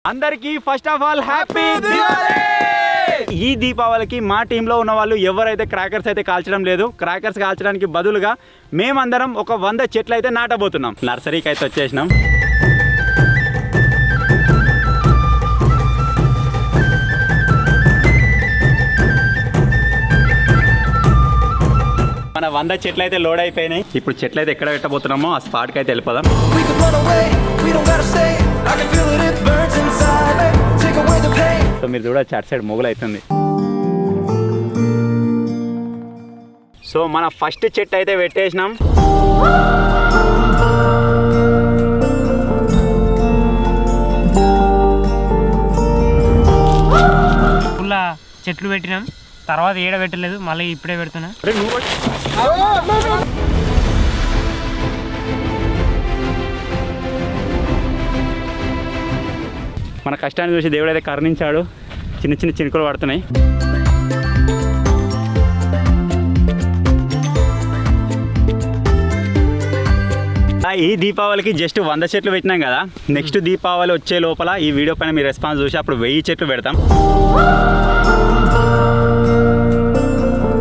అందరికీ first of all happy Diwali. ఈ దీపావళికి మా టీంలో ఉన్న వాళ్ళు ఎవరైతే క్రాకర్స్ అయితే కాల్చడం లేదు, క్రాకర్స్ కాల్చడానికి బదులుగా మేమందరం ఒక 100 చెట్లు అయితే నాటబోతున్నాం. నర్సరీకి అయితే వచ్చేసినాం. మన 100 చెట్లు అయితే లోడ్ అయిపోయినాయి. ఇప్పుడు చెట్లు అయితే ఎక్కడ పెట్టబోతున్నామో ఆ స్పాట్కి అయితే వెళ్ళిపోదాం. సో మీరు చూడ చాట్ సైడ్ మొగులు అవుతుంది. సో మన ఫస్ట్ చెట్టు అయితే పెట్టేసినాం. ఫుల్లా చెట్లు పెట్టినాం, తర్వాత ఏడ పెట్టలేదు, మళ్ళీ ఇప్పుడే పెడుతున్నా. మన కష్టాన్ని చూసి దేవుడు అయితే కరుణించాడు. చిన్న చిన్న చినుకులు పడుతున్నాయి. ఈ దీపావళికి జస్ట్ 100 చెట్లు పెట్టినాం కదా. నెక్స్ట్ దీపావళి వచ్చే లోపల ఈ వీడియో పైన మీ రెస్పాన్స్ చూసి అప్పుడు 1000 చెట్లు పెడతాం.